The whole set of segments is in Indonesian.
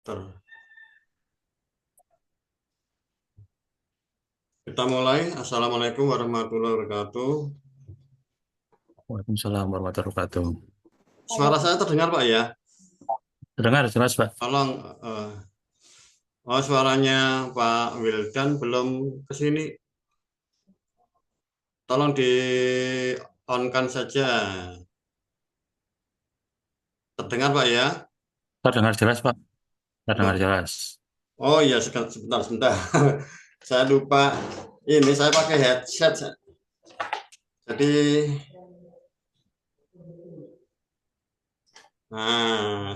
Ter- Kita mulai. Assalamualaikum warahmatullahi wabarakatuh. Waalaikumsalam warahmatullahi wabarakatuh. Suara saya terdengar, Pak ya? Terdengar jelas, Pak? Tolong, oh suaranya Pak Wildan belum ke sini. Tolong di on-kan saja. Terdengar, Pak ya? Terdengar jelas, Pak? Terdengar Loh, jelas. oh iya, sebentar, sebentar. Saya lupa. Ini saya pakai headset. Jadi,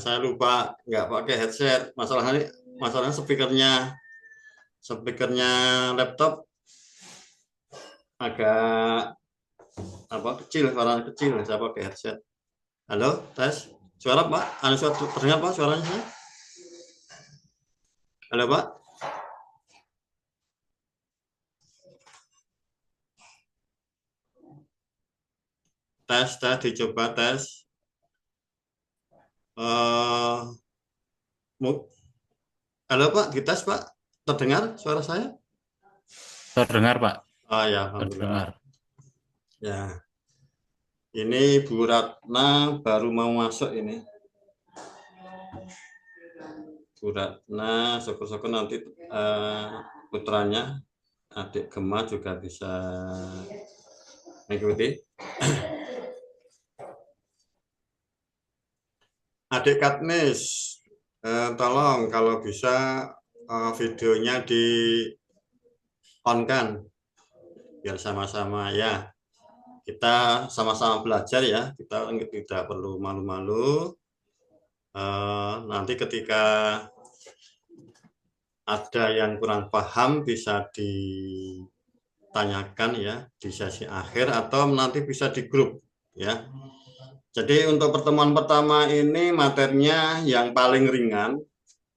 saya lupa nggak pakai headset. Masalahnya speakernya laptop agak apa kecil, suara kecil. Saya pakai headset. Halo, tes. Suara Pak, ada suara terdengar Pak suaranya saya? Halo Pak, tes, tes, dicoba tes. Eh, halo Pak, dites Pak, terdengar suara saya? Terdengar, Pak? Oh ya, alhamdulillah. Terdengar. Ya, ini Bu Ratna baru mau masuk ini. Bu Ratna, syukur-syukur nanti putranya, adik Gema juga bisa mengikuti. Adik Katnis, tolong kalau bisa videonya di on kan, biar sama-sama ya. Kita sama-sama belajar ya. Kita tidak perlu malu-malu. Nanti ketika ada yang kurang paham bisa ditanyakan ya di sesi akhir atau nanti bisa di grup ya. Jadi untuk pertemuan pertama ini materinya yang paling ringan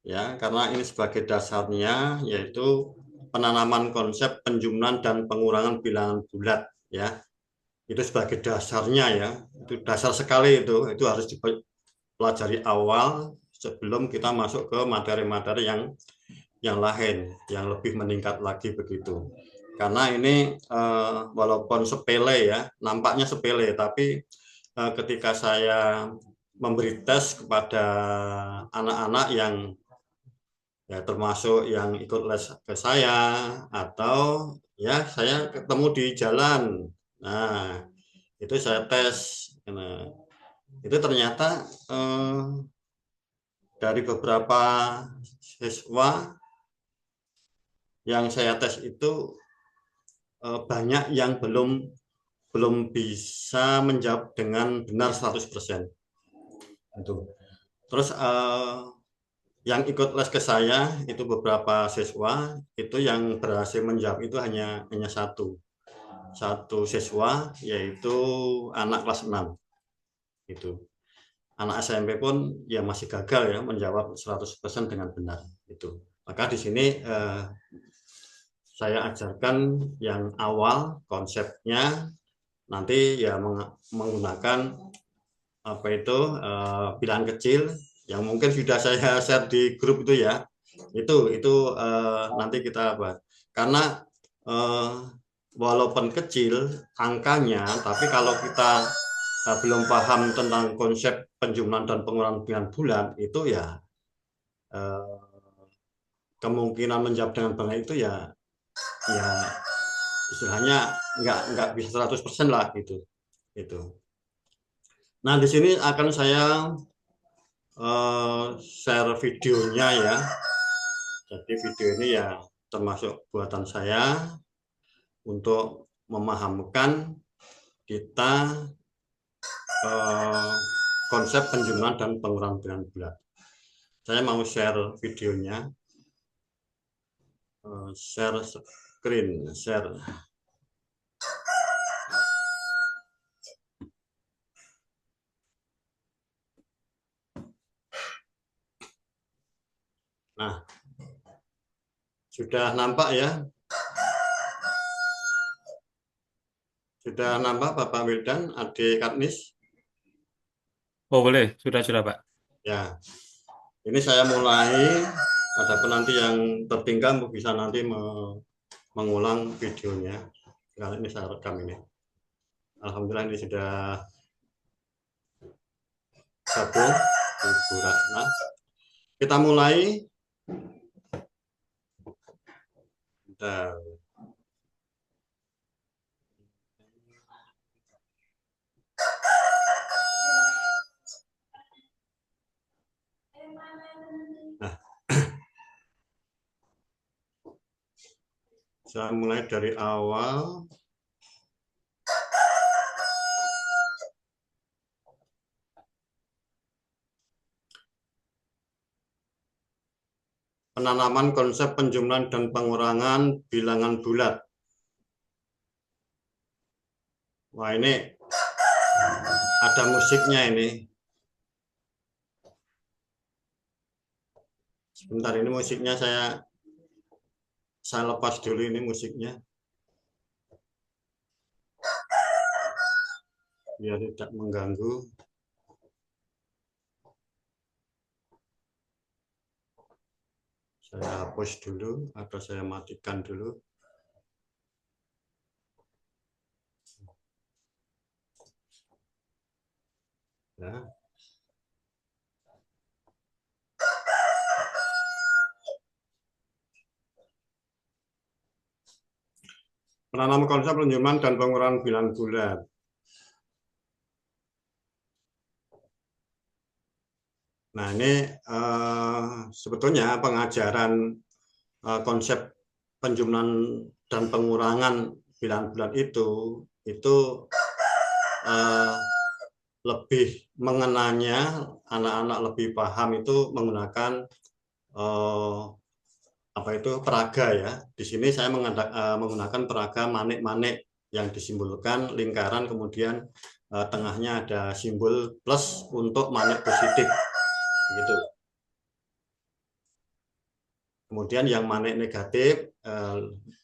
ya, karena ini sebagai dasarnya yaitu penanaman konsep penjumlahan dan pengurangan bilangan bulat ya. Itu sebagai dasarnya ya. Itu dasar sekali itu harus dipelajari awal sebelum kita masuk ke materi-materi yang lain, yang lebih meningkat lagi begitu. Karena ini walaupun sepele ya, nampaknya sepele, tapi ketika saya memberi tes kepada anak-anak yang ya termasuk yang ikut les ke saya atau ya saya ketemu di jalan. Nah, itu saya tes. Nah, itu ternyata dari beberapa siswa yang saya tes itu banyak yang belum belum bisa menjawab dengan benar 100%. Itu. Terus yang ikut les ke saya itu beberapa siswa itu yang berhasil menjawab itu hanya satu siswa yaitu anak kelas 6 itu. Anak SMP pun ya masih gagal ya menjawab 100% dengan benar itu. Maka di sini saya ajarkan yang awal konsepnya, nanti ya menggunakan apa itu bilangan kecil yang mungkin sudah saya share di grup itu ya. Itu nanti kita bahas. Karena eh, walaupun kecil angkanya, tapi kalau kita belum paham tentang konsep penjumlahan dan pengurangan bilangan bulan itu ya eh, kemungkinan menjawab dengan benar itu ya istilahnya nggak bisa 100% lah gitu. Itu. Nah, di sini akan saya share videonya ya. Jadi video ini ya termasuk buatan saya untuk memahamkan kita eh, konsep penjumlahan dan pengurangan bilangan bulat. Saya mau share videonya, share screen, share. Nah, sudah nampak ya? Sudah nampak Bapak Wildan, Adik Katnis? Oh, boleh. Sudah, Pak. Ya, Ini saya mulai, adapun nanti yang tertinggal bisa nanti mengulang videonya. Kali ini saya rekam ini. Alhamdulillah ini sudah gabung Ibu Ratna. Kita mulai. Bentar. Nah, saya mulai dari awal. Penanaman konsep penjumlahan dan pengurangan bilangan bulat. Wah, ini ada musiknya ini. Sebentar, ini musiknya saya lepas dulu ini musiknya. Biar tidak mengganggu. Saya hapus dulu atau saya matikan dulu. Ya. Penanaman konsep penjumlahan dan pengurangan bilangan bulat. Nah, ini sebetulnya pengajaran konsep penjumlahan dan pengurangan bilangan bulat itu lebih mengenanya, anak-anak lebih paham itu menggunakan apa itu peraga ya. Di sini saya menggunakan peraga manik-manik yang disimbolkan lingkaran, kemudian tengahnya ada simbol plus untuk manik positif gitu. Kemudian yang manik negatif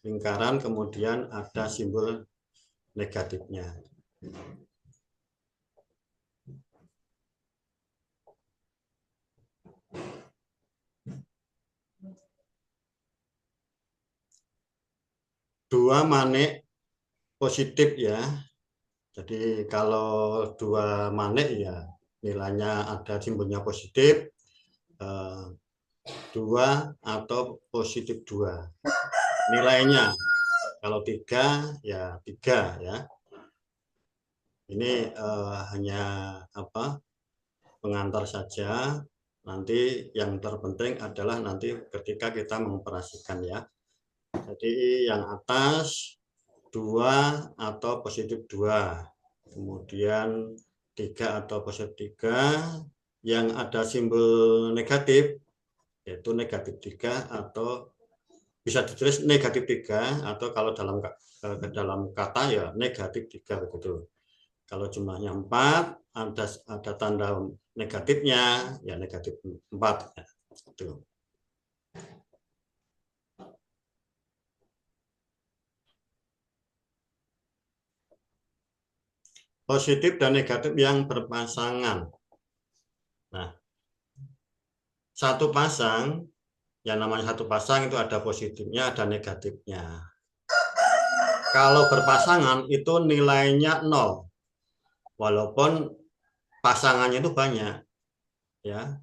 lingkaran, kemudian ada simbol negatifnya. Dua manik positif ya. Jadi kalau dua manik ya nilainya ada simbolnya positif, 2 atau positif 2 nilainya. Kalau 3 ya 3 ya. Ini hanya pengantar saja. Nanti yang terpenting adalah nanti ketika kita mengoperasikan ya. Jadi yang atas 2 atau positif 2, kemudian 3 atau positif 3, yang ada simbol negatif yaitu negatif 3 atau bisa ditulis negatif 3 atau kalau dalam kata ya negatif 3 begitu. Kalau jumlahnya 4 ada tanda negatifnya ya negatif 4 ya, gitu. Positif dan negatif yang berpasangan. Nah, satu pasang, yang namanya satu pasang itu ada positifnya, ada negatifnya. Kalau berpasangan itu nilainya 0, walaupun pasangannya itu banyak, ya.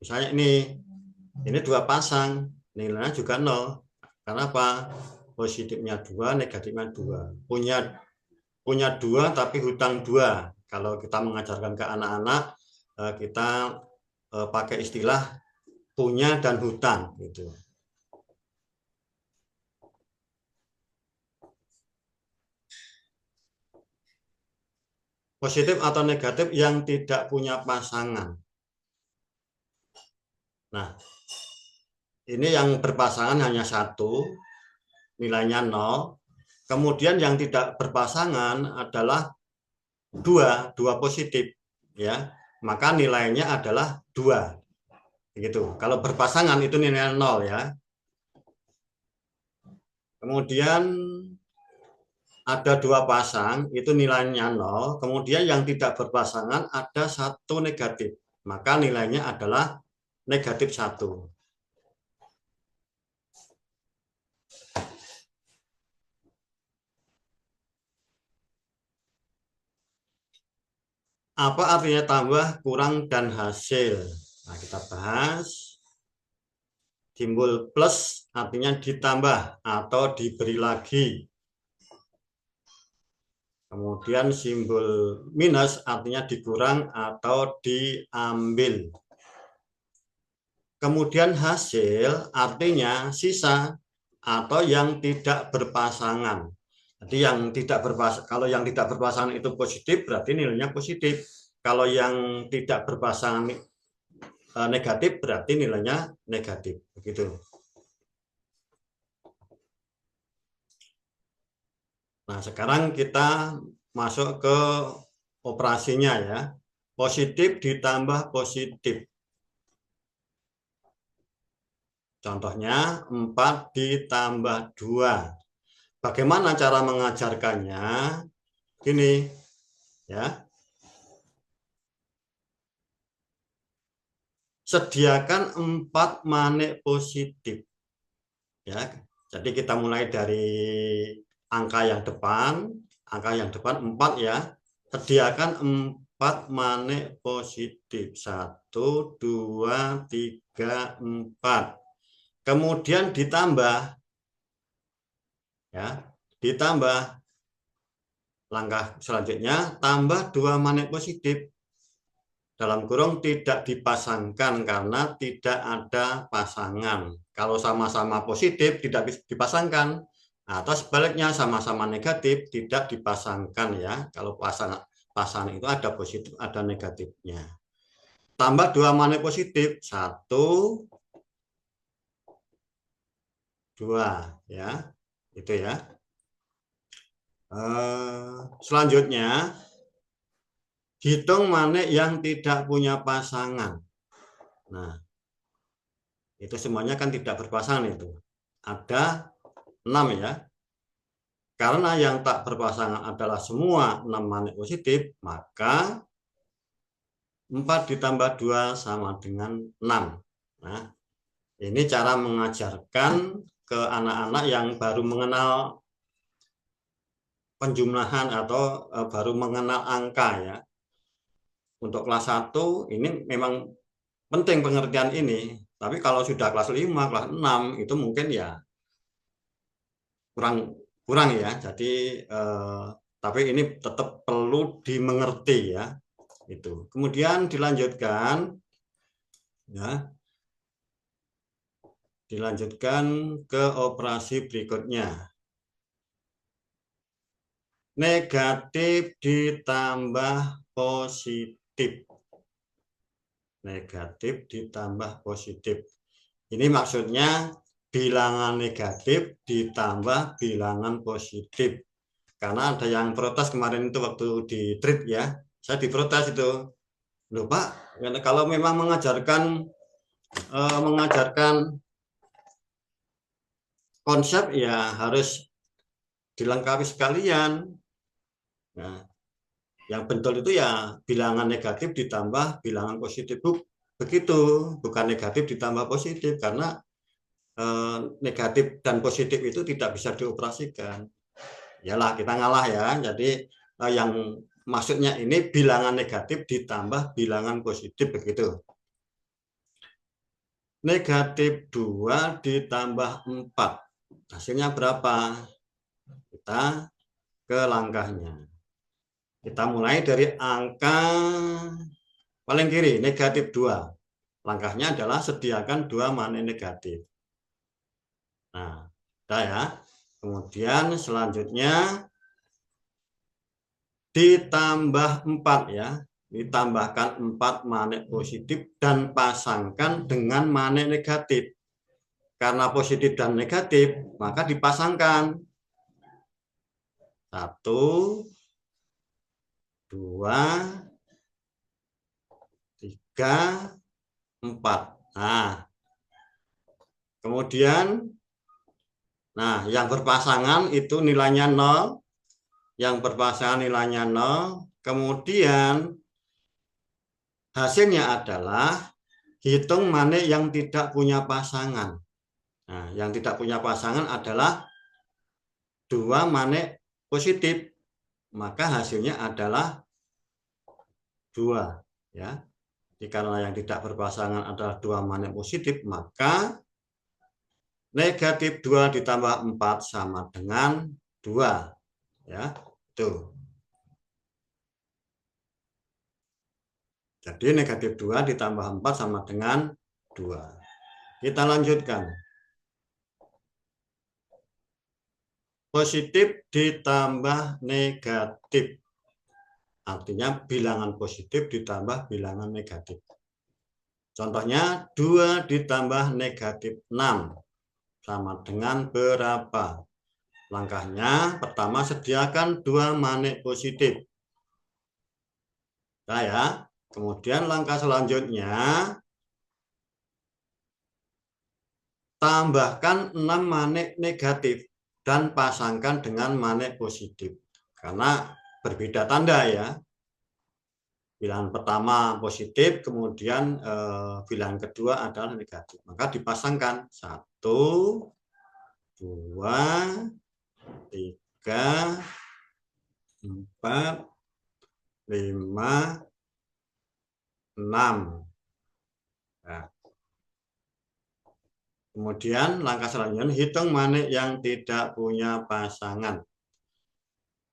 Misalnya ini 2 pasang, nilainya juga 0. Kenapa? Positifnya 2, negatifnya 2. Punya 2 tapi hutang 2. Kalau kita mengajarkan ke anak-anak, kita pakai istilah punya dan hutang gitu. Positif atau negatif yang tidak punya pasangan. Nah, ini yang berpasangan hanya 1, nilainya 0. Kemudian yang tidak berpasangan adalah 2 positif ya. Maka nilainya adalah 2. Begitu. Kalau berpasangan itu nilainya 0 ya. Kemudian ada 2 pasang, itu nilainya 0. Kemudian yang tidak berpasangan ada 1 negatif. maka nilainya adalah negatif 1. Apa artinya tambah, kurang, dan hasil? Nah, kita bahas. Simbol plus artinya ditambah atau diberi lagi. Kemudian simbol minus artinya dikurang atau diambil. Kemudian hasil artinya sisa atau yang tidak berpasangan. Jadi yang tidak berpasangan, kalau yang tidak berpasangan itu positif, berarti nilainya positif. Kalau yang tidak berpasangan negatif, berarti nilainya negatif. Begitu. Nah, sekarang kita masuk ke operasinya ya. Positif ditambah positif. Contohnya 4 ditambah 2. Bagaimana cara mengajarkannya? Gini ya. Sediakan 4 manik positif. Ya. Jadi kita mulai dari angka yang depan 4 ya. Sediakan 4 manik positif. 1, 2, 3, 4. Kemudian ditambah ya. Ditambah langkah selanjutnya tambah 2 manik positif. Dalam kurung tidak dipasangkan karena tidak ada pasangan. Kalau sama-sama positif tidak dipasangkan, atau sebaliknya sama-sama negatif tidak dipasangkan ya. Kalau pasangan itu ada positif, ada negatifnya. Tambah 2 manik positif, 1, 2 ya. Itu ya. Selanjutnya hitung manik yang tidak punya pasangan. Nah, itu semuanya kan tidak berpasangan itu. Ada 6 ya. Karena yang tak berpasangan adalah semua 6 manik positif, maka 4 ditambah 2 sama dengan 6. Nah, ini cara mengajarkan ke anak-anak yang baru mengenal penjumlahan atau baru mengenal angka ya. Untuk kelas 1 ini memang penting pengertian ini. Tapi kalau sudah kelas 5, kelas 6 itu mungkin ya kurang ya. Jadi tapi ini tetap perlu dimengerti ya. Itu. Kemudian dilanjutkan ya. Dilanjutkan ke operasi berikutnya. Negatif ditambah positif. Negatif ditambah positif. Ini maksudnya bilangan negatif ditambah bilangan positif. Karena ada yang protes kemarin itu waktu di treat ya. Saya diprotes itu. Loh Pak, kalau memang mengajarkan konsep ya harus dilengkapi sekalian. Nah, yang betul itu ya bilangan negatif ditambah bilangan positif. Begitu, bukan negatif ditambah positif karena negatif dan positif itu tidak bisa dioperasikan. Yalah kita ngalah ya. Jadi yang maksudnya ini bilangan negatif ditambah bilangan positif begitu. Negatif 2 ditambah 4. Hasilnya berapa? Kita ke langkahnya. Kita mulai dari angka paling kiri, negatif 2. Langkahnya adalah sediakan 2 manik negatif. Nah, udah ya. Kemudian selanjutnya ditambah 4 ya. Ditambahkan 4 manik positif dan pasangkan dengan manik negatif. Karena positif dan negatif, maka dipasangkan. 1, 2, 3, 4. Nah, kemudian yang berpasangan itu nilainya 0. Yang berpasangan nilainya 0. Kemudian Hasilnya adalah hitung manik yang tidak punya pasangan. Nah, yang tidak punya pasangan adalah 2 manik positif. Maka hasilnya adalah 2. Ya. Jadi karena yang tidak berpasangan adalah 2 manik positif, maka negatif 2 ditambah 4 sama dengan 2. Ya, tuh. Jadi negatif 2 ditambah 4 sama dengan 2. Kita lanjutkan. Positif ditambah negatif. Artinya bilangan positif ditambah bilangan negatif. Contohnya 2 ditambah negatif 6 sama dengan berapa? Langkahnya pertama sediakan 2 manik positif. Nah ya, kemudian langkah selanjutnya tambahkan 6 manik negatif dan pasangkan dengan manik positif. Karena berbeda tanda ya. Bilangan pertama positif, kemudian bilangan kedua adalah negatif. Maka dipasangkan 1, 2, 3, 4, 5, 6. Nah, kemudian langkah selanjutnya hitung manik yang tidak punya pasangan.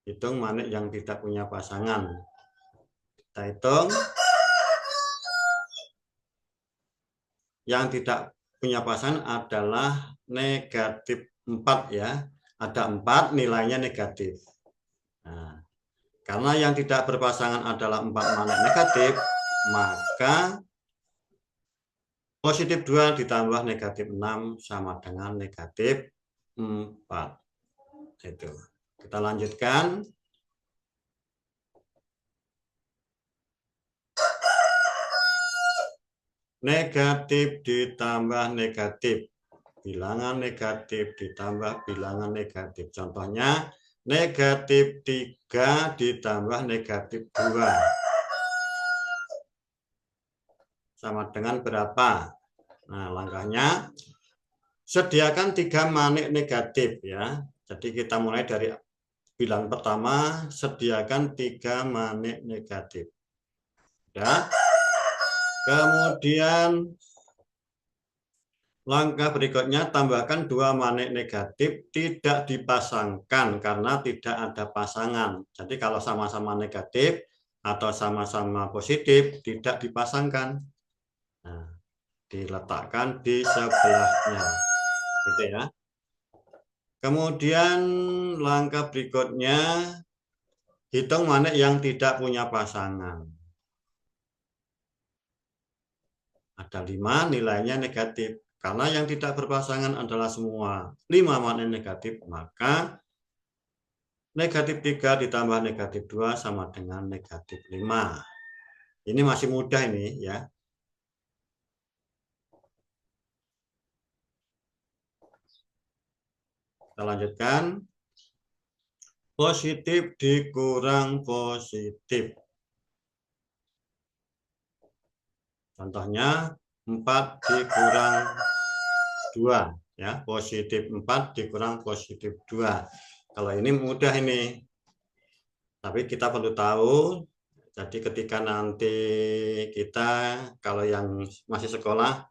Hitung manik yang tidak punya pasangan. Kita hitung. Yang tidak punya pasangan adalah negatif 4 ya. Ada 4 nilainya negatif. Nah, karena yang tidak berpasangan adalah 4 manik negatif, maka positif 2 ditambah negatif 6 sama dengan negatif 4. Itu. Kita lanjutkan. Negatif ditambah negatif. Bilangan negatif ditambah bilangan negatif. Contohnya negatif 3 ditambah negatif 2. Sama dengan berapa? Nah, langkahnya sediakan 3 manik negatif ya. Jadi kita mulai dari bilangan pertama, sediakan 3 manik negatif. Ya. Kemudian langkah berikutnya tambahkan 2 manik negatif tidak dipasangkan karena tidak ada pasangan. Jadi kalau sama-sama negatif atau sama-sama positif tidak dipasangkan. Nah, diletakkan di sebelahnya. Gitu ya. Kemudian langkah berikutnya hitung manik yang tidak punya pasangan. Ada 5 nilainya negatif. Karena yang tidak berpasangan adalah semua 5 manik negatif, maka negatif 3 ditambah negatif 2 sama dengan negatif 5. Ini masih mudah ini ya. Kita lanjutkan. Positif dikurang positif. Contohnya 4 dikurang 2 ya, positif 4 dikurang positif 2. Kalau ini mudah ini. Tapi kita perlu tahu, jadi ketika nanti kita kalau yang masih sekolah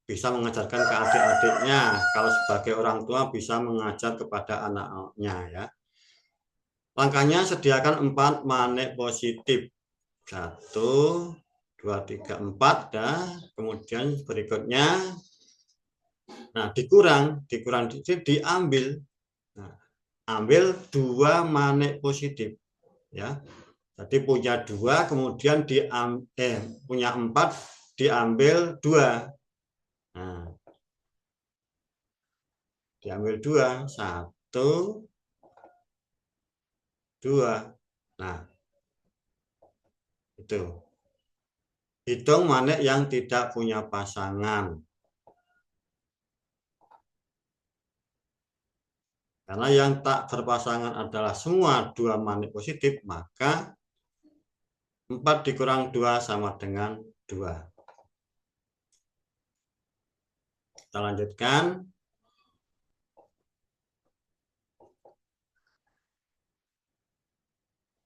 bisa mengajarkan ke adik-adiknya, kalau sebagai orang tua bisa mengajar kepada anak-anaknya ya. Langkahnya sediakan 4 manik positif. 1, 2, 3, 4 dah. Kemudian berikutnya nah dikurang diambil. Nah, ambil 2 manik positif ya. Jadi punya 2 kemudian punya 4 diambil 2. Nah, diambil 2, 1, 2. Nah, itu. Hitung manik yang tidak punya pasangan. Karena yang tak berpasangan adalah semua 2 manik positif, maka 4 dikurang 2 sama dengan 2. Kita lanjutkan.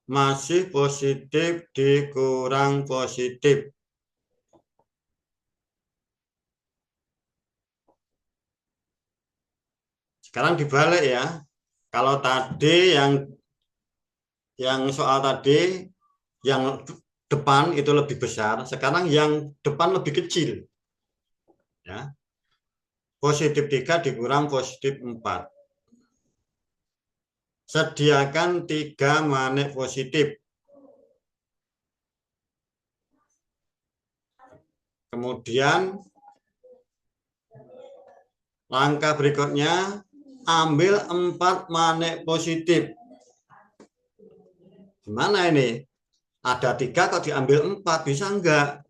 Masih positif dikurang positif. Sekarang dibalik ya. Kalau tadi yang soal tadi yang depan itu lebih besar, sekarang yang depan lebih kecil. Ya. Positif 3 dikurang positif 4. Sediakan 3 manik positif. Kemudian langkah berikutnya, ambil 4 manik positif. Gimana ini? Ada 3 kok diambil 4, bisa enggak?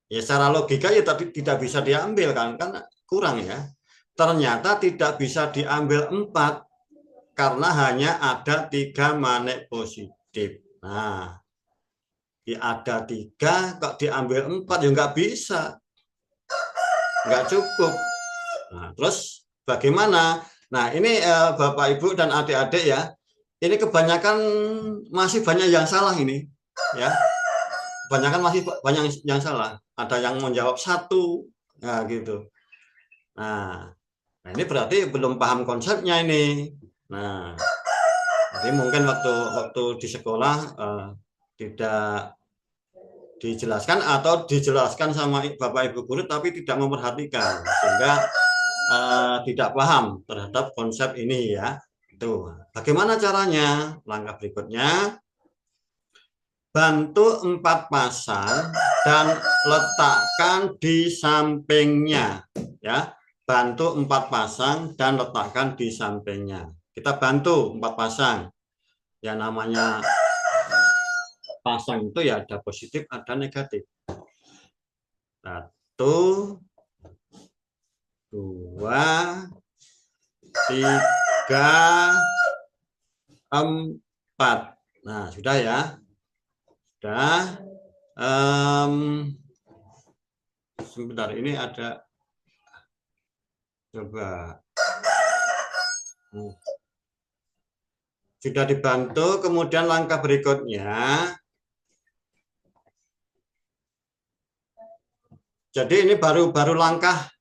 Ya secara logika ya tadi tidak bisa diambil kan kurang ya. Ternyata tidak bisa diambil 4 karena hanya ada 3 manik positif. Nah, ada 3 kok diambil 4 ya nggak bisa. Nggak cukup. Nah, terus bagaimana? Nah, ini Bapak Ibu dan adik-adik ya. Ini kebanyakan masih banyak yang salah ini, ya. Kebanyakan masih banyak yang salah. Ada yang menjawab 1, nah gitu. Nah, ini berarti belum paham konsepnya ini. Nah, jadi mungkin waktu di sekolah tidak dijelaskan atau dijelaskan sama Bapak Ibu guru tapi tidak memperhatikan sehingga tidak paham terhadap konsep ini ya. Itu. Bagaimana caranya? Langkah berikutnya, bantu 4 pasang dan letakkan di sampingnya ya. Bantu 4 pasang dan letakkan di sampingnya. Kita bantu 4 pasang. Ya namanya pasang itu ya ada positif, ada negatif. 1, 2, 3, 4. Nah, sudah ya. Sudah. Sebentar, ini ada. Coba. Sudah dibantu, kemudian langkah berikutnya. Jadi ini baru langkah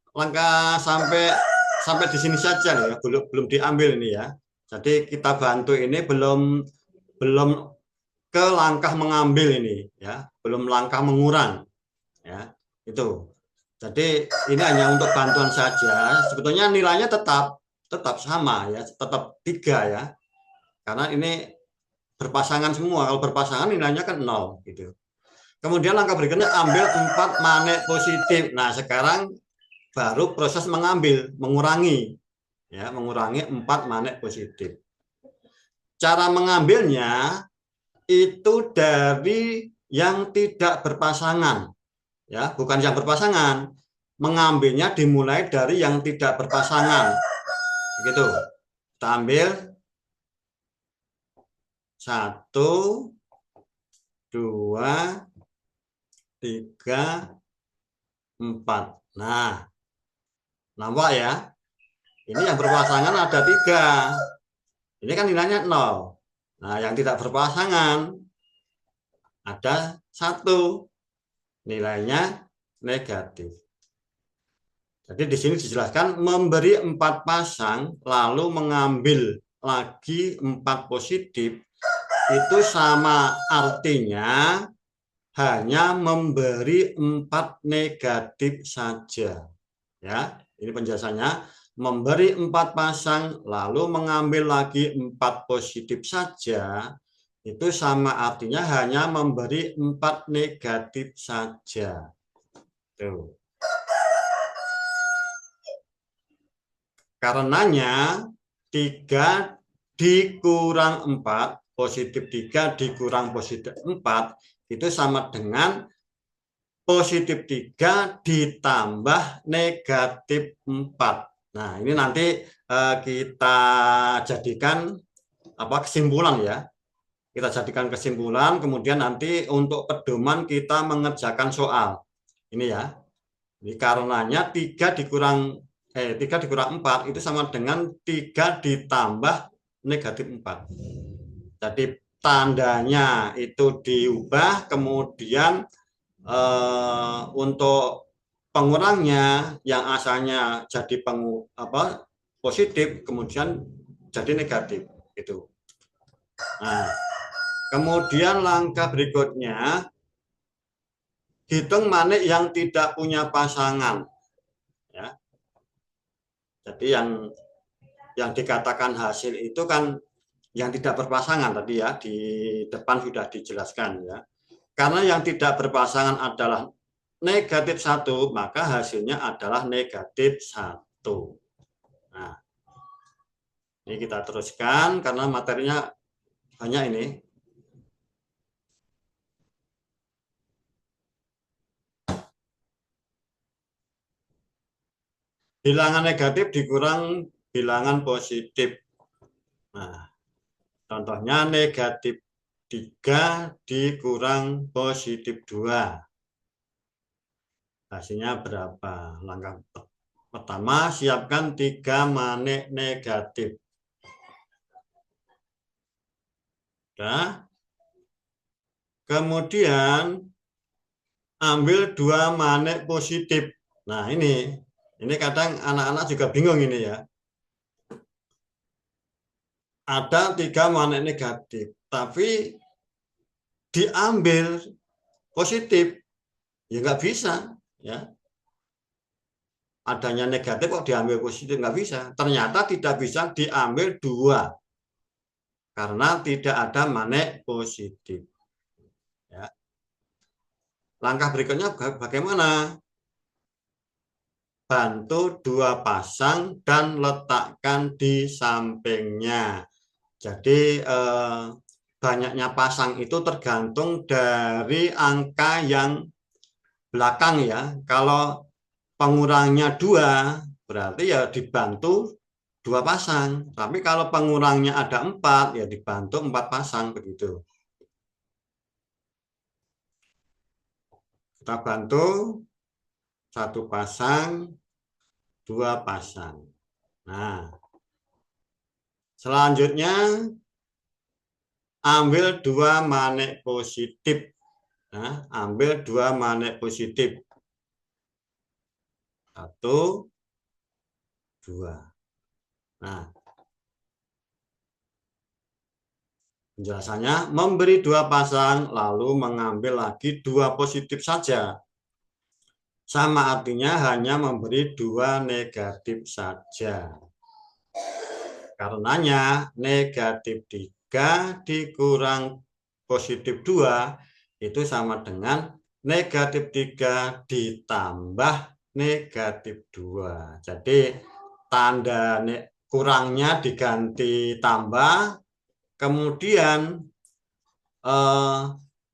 sampai di sini saja ya, belum diambil ini ya. Jadi kita bantu ini belum ke langkah mengambil ini ya, belum langkah mengurang ya. Itu. Jadi ini hanya untuk bantuan saja. Sebetulnya nilainya tetap sama ya, tetap 3 ya. Karena ini berpasangan semua. Kalau berpasangan nilainya kan 0 gitu. Kemudian langkah berikutnya ambil 4 manik positif. Nah, sekarang baru proses mengambil, mengurangi ya, mengurangi 4 manik positif. Cara mengambilnya itu dari yang tidak berpasangan. Ya, bukan yang berpasangan. Mengambilnya dimulai dari yang tidak berpasangan. Begitu. Kita ambil 1, 2, 3, 4. Nah, nampak ya? Ini yang berpasangan ada 3. Ini kan nilainya 0. Nah, yang tidak berpasangan ada 1. Nilainya negatif. Jadi di sini dijelaskan memberi 4 pasang lalu mengambil lagi 4 positif itu sama artinya hanya memberi 4 negatif saja. Ya, ini penjelasannya. Memberi 4 pasang lalu mengambil lagi 4 positif saja itu sama artinya hanya memberi 4 negatif saja. Tuh. Karenanya 3 dikurang 4, positif 3 dikurang positif 4 itu sama dengan positif 3 ditambah negatif 4. Nah, ini nanti kita jadikan kesimpulan ya. kita jadikan kesimpulan, kemudian nanti untuk pedoman kita mengerjakan soal. Ini ya. Ini karenanya 3 dikurang 4 itu sama dengan 3 ditambah negatif 4. Jadi tandanya itu diubah, kemudian untuk pengurangnya yang asalnya jadi positif, kemudian jadi negatif. Itu. Nah, kemudian langkah berikutnya, hitung manik yang tidak punya pasangan. Ya. Jadi yang dikatakan hasil itu kan yang tidak berpasangan tadi ya, di depan sudah dijelaskan ya. Karena yang tidak berpasangan adalah negatif 1, maka hasilnya adalah negatif 1. Nah, ini kita teruskan karena materinya banyak ini. Bilangan negatif dikurang bilangan positif. Nah, contohnya negatif 3 dikurang positif 2. Hasilnya berapa? Langkah pertama, siapkan 3 manik negatif. Nah, kemudian ambil 2 manik positif. Nah, ini kadang anak-anak juga bingung ini ya. Ada 3 manik negatif, tapi diambil positif, ya nggak bisa. Ya. Adanya negatif kok diambil positif, nggak bisa. Ternyata tidak bisa diambil 2, karena tidak ada manik positif. Ya. Langkah berikutnya bagaimana? Bantu 2 pasang dan letakkan di sampingnya. Jadi banyaknya pasang itu tergantung dari angka yang belakang ya. Kalau pengurangnya 2, berarti ya dibantu 2 pasang. Tapi kalau pengurangnya ada 4, ya dibantu 4 pasang begitu. Kita bantu 1 pasang, 2 pasang. Nah, selanjutnya ambil 2 manik positif. Nah, ambil 2 manik positif. 1, 2. Nah, penjelasannya memberi 2 pasang lalu mengambil lagi 2 positif saja. Sama artinya hanya memberi 2 negatif saja. Karenanya negatif 3 dikurang positif 2 itu sama dengan negatif 3 ditambah negatif 2. Jadi tanda kurangnya diganti tambah, kemudian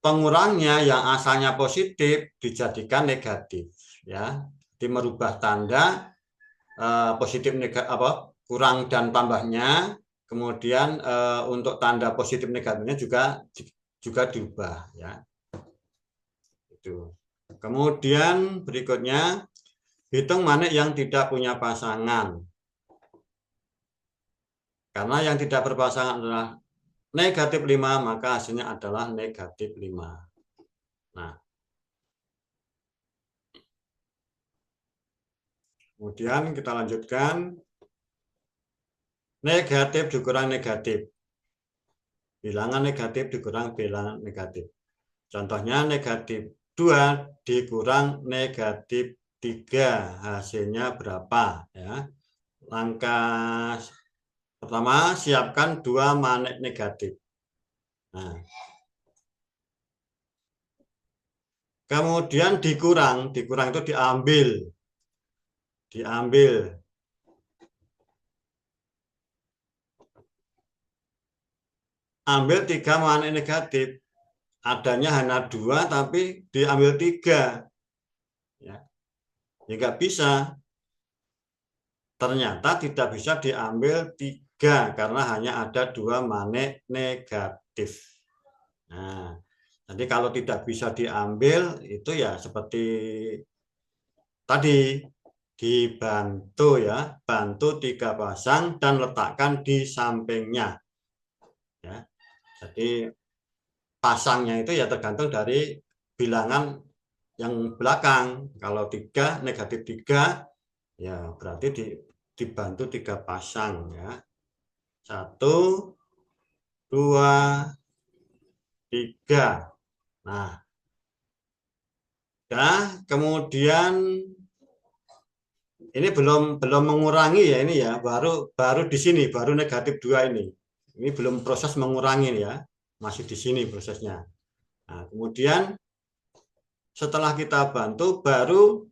pengurangnya yang asalnya positif dijadikan negatif. Ya, jadi merubah tanda positif negatif kurang dan tambahnya, kemudian untuk tanda positif negatifnya juga diubah ya. Itu. Kemudian berikutnya hitung manik yang tidak punya pasangan. Karena yang tidak berpasangan adalah negatif 5, maka hasilnya adalah negatif 5. Nah, kemudian kita lanjutkan. Negatif dikurang negatif. Bilangan negatif dikurang bilangan negatif. Contohnya negatif 2 dikurang negatif 3. Hasilnya berapa? Ya. Langkah pertama, siapkan 2 manik negatif. Nah, kemudian dikurang itu diambil. Ambil 3 manik negatif. Adanya hanya 2, tapi diambil 3. Ya, nggak bisa. Ternyata tidak bisa diambil 3 karena hanya ada 2 manik negatif. Nah, jadi kalau tidak bisa diambil itu ya seperti tadi, dibantu ya, bantu 3 pasang dan letakkan di sampingnya ya. Jadi pasangnya itu ya tergantung dari bilangan yang belakang. Kalau 3 negatif 3 ya berarti dibantu 3 pasang ya. 1, 2, 3. Nah, kemudian ini belum mengurangi ya, ini ya, baru di sini, baru negatif 2 ini. Ini belum proses mengurangi ya, masih di sini prosesnya. Nah, kemudian setelah kita bantu baru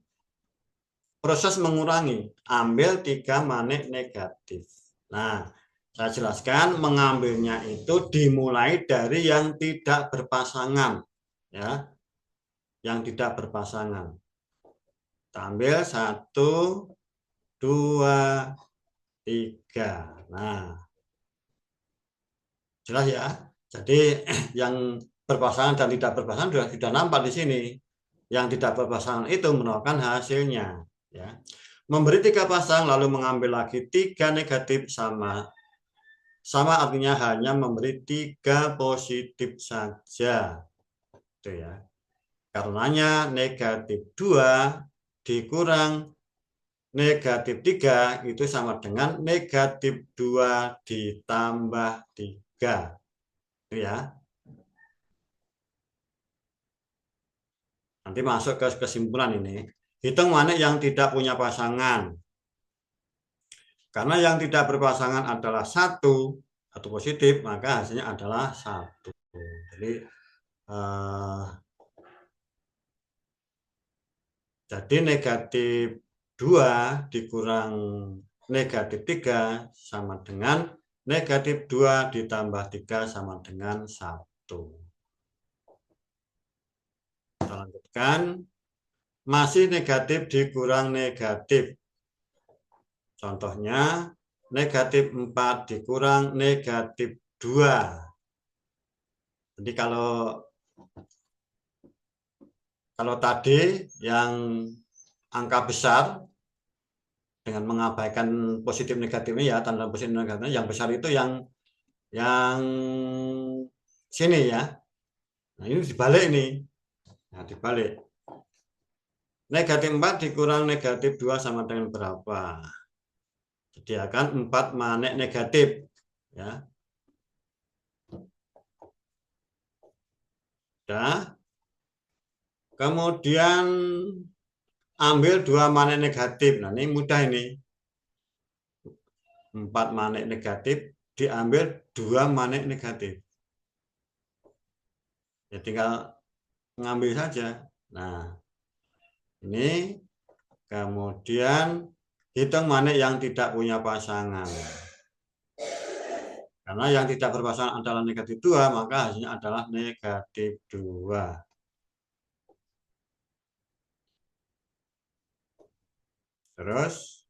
proses mengurangi, ambil 3 manik negatif. Nah, saya jelaskan mengambilnya itu dimulai dari yang tidak berpasangan ya, yang tidak berpasangan. Kita ambil 1, 2, 3. Nah, jelas ya. Jadi yang berpasangan dan tidak berpasangan sudah nampak di sini. Yang tidak berpasangan itu menolakkan hasilnya. Ya. Memberi 3 pasang lalu mengambil lagi 3 negatif sama artinya hanya memberi 3 positif saja. Itu ya. Karenanya negatif 2 dikurang negatif 3 itu sama dengan negatif 2 ditambah 3. Itu ya. Nanti masuk ke kesimpulan ini. Hitung manik yang tidak punya pasangan. Karena yang tidak berpasangan adalah 1 atau positif, maka hasilnya adalah 1. Jadi negatif 2 dikurang negatif 3 sama dengan negatif 2 ditambah 3 sama dengan 1. Kita lanjutkan. Masih negatif dikurang negatif. Contohnya, negatif 4 dikurang negatif 2. Jadi kalau tadi yang angka besar dengan mengabaikan positif negatifnya ya, tanda positif negatifnya, yang besar itu yang sini ya. Nah, ini dibalik nih. Nah, dibalik. Negatif 4 dikurang negatif 2 sama dengan berapa? Jadi akan 4 manik negatif. Ya. Nah, kemudian ambil 2 manik negatif. Nah, ini mudah ini. 4 manik negatif diambil 2 manik negatif. Ya tinggal ngambil saja. Nah, ini kemudian hitung manik yang tidak punya pasangan. Karena yang tidak berpasangan adalah negatif 2, maka hasilnya adalah negatif 2. Terus,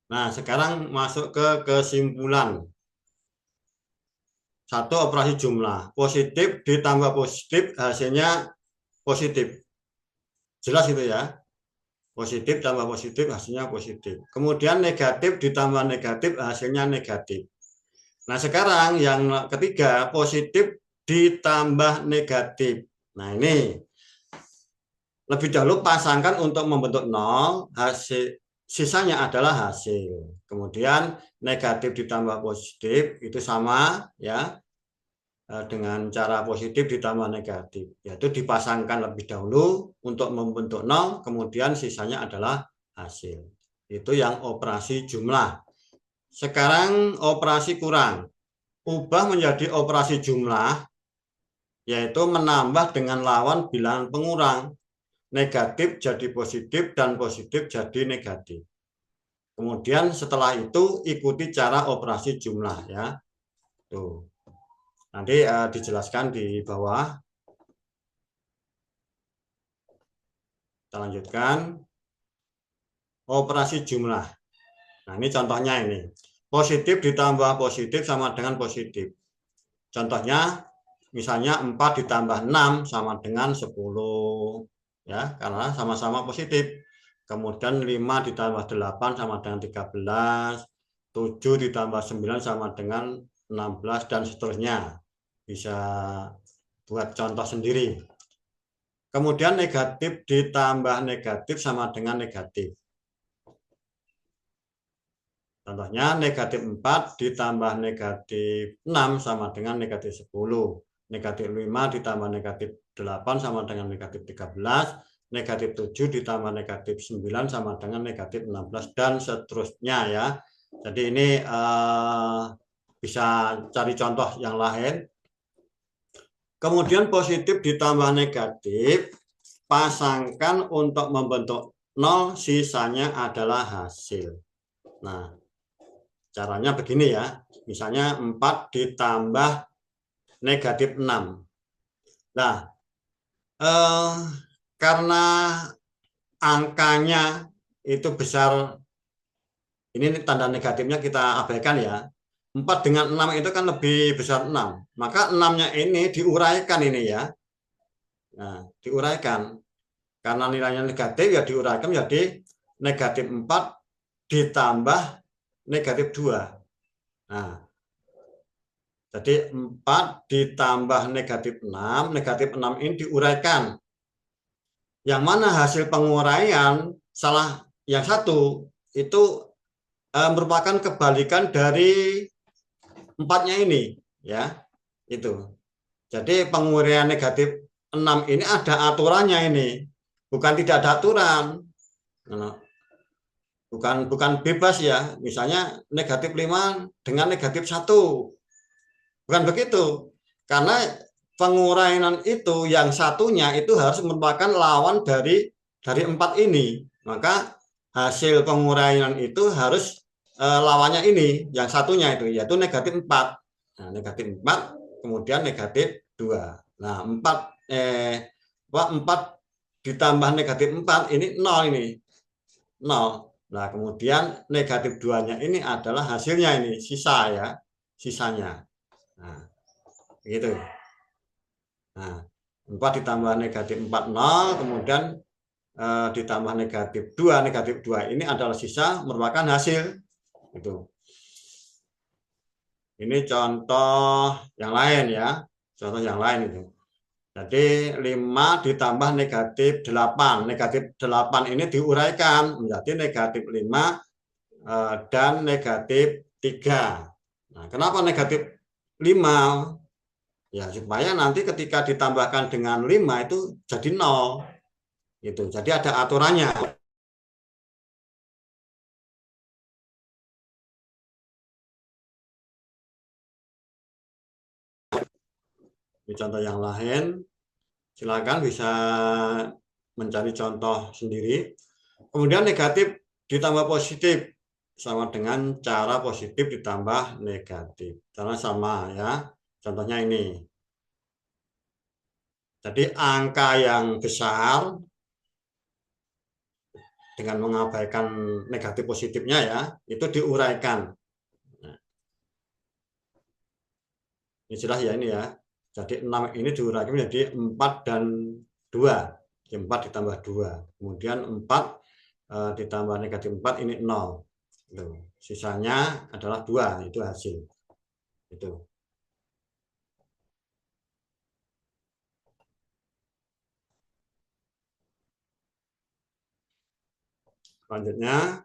nah sekarang masuk ke kesimpulan. 1 operasi jumlah. Positif ditambah positif hasilnya positif. Jelas itu ya. Positif tambah positif hasilnya positif. Kemudian negatif ditambah negatif hasilnya negatif. Nah sekarang yang ketiga positif ditambah negatif. Nah ini lebih dahulu pasangkan untuk membentuk 0, hasil sisanya adalah hasil. Kemudian negatif ditambah positif itu sama ya, dengan cara positif ditambah negatif, yaitu dipasangkan lebih dahulu untuk membentuk 0, kemudian sisanya adalah hasil. Itu yang operasi jumlah. Sekarang operasi kurang. Ubah menjadi operasi jumlah, yaitu menambah dengan lawan bilangan pengurang. Negatif jadi positif dan positif jadi negatif. Kemudian setelah itu ikuti cara operasi jumlah ya. Tuh. Nanti dijelaskan di bawah. Kita lanjutkan. Operasi jumlah. Nah, ini contohnya ini. positif ditambah positif sama dengan positif. Contohnya, misalnya 4 ditambah 6 sama dengan 10. Ya, karena sama-sama positif. Kemudian 5 ditambah 8 sama dengan 13. 7 ditambah 9 sama dengan 16, dan seterusnya. Bisa buat contoh sendiri. Kemudian negatif ditambah negatif sama dengan negatif. Contohnya negatif 4 ditambah negatif 6 sama dengan negatif 10. Negatif 5 ditambah negatif 8 sama dengan negatif 13. Negatif 7 ditambah negatif 9 sama dengan negatif 16, dan seterusnya ya. Jadi ini bisa cari contoh yang lain. Kemudian positif ditambah negatif, pasangkan untuk membentuk 0, sisanya adalah hasil. Nah, caranya begini ya, misalnya 4 ditambah negatif 6. Nah, karena angkanya itu besar, ini tanda negatifnya kita abaikan ya. 4 dengan 6 itu kan lebih besar 6. Maka 6-nya ini diuraikan ini ya. Nah, diuraikan. Karena nilainya negatif ya diuraikan menjadi negatif 4 ditambah negatif 2. Nah, jadi 4 ditambah negatif 6, negatif 6 ini diuraikan. Yang mana hasil penguraian salah yang satu itu merupakan kebalikan dari 4-nya ini, ya. Itu. Jadi penguraian negatif 6 ini ada aturannya ini. Bukan tidak ada aturan. Bukan bebas ya. Misalnya negatif 5 dengan negatif 1. Bukan begitu. Karena penguraian itu yang satunya itu harus merupakan lawan dari 4 ini. Maka hasil penguraian itu harus lawannya ini, yang satunya itu, yaitu negatif 4. Nah, negatif 4, kemudian negatif 2. Nah, 4 ditambah negatif 4, ini 0 ini. 0. Nah, kemudian negatif 2-nya ini adalah hasilnya ini, sisa ya, sisanya. Nah, begitu. Nah, 4 ditambah negatif 4, 0, kemudian ditambah negatif 2 ini adalah sisa merupakan hasil. Itu. Ini contoh yang lain ya. Contoh yang lain itu. Jadi 5 ditambah negatif 8. Negatif 8 ini diuraikan menjadi negatif 5 dan negatif 3. Nah, kenapa negatif 5? Ya, supaya nanti ketika ditambahkan dengan 5 itu jadi 0. Gitu. Jadi ada aturannya. Di contoh yang lain, silakan bisa mencari contoh sendiri. Kemudian negatif ditambah positif sama dengan cara positif ditambah negatif. Karena sama ya. Contohnya ini. Jadi angka yang besar dengan mengabaikan negatif positifnya ya, itu diuraikan. Nah, ini jelas ya ini ya. Jadi 6 ini diuraikan menjadi 4 dan 2. 4 ditambah 2. Kemudian 4 ditambah negatif 4 ini 0. Sisanya adalah 2, itu hasil. Itu. Selanjutnya,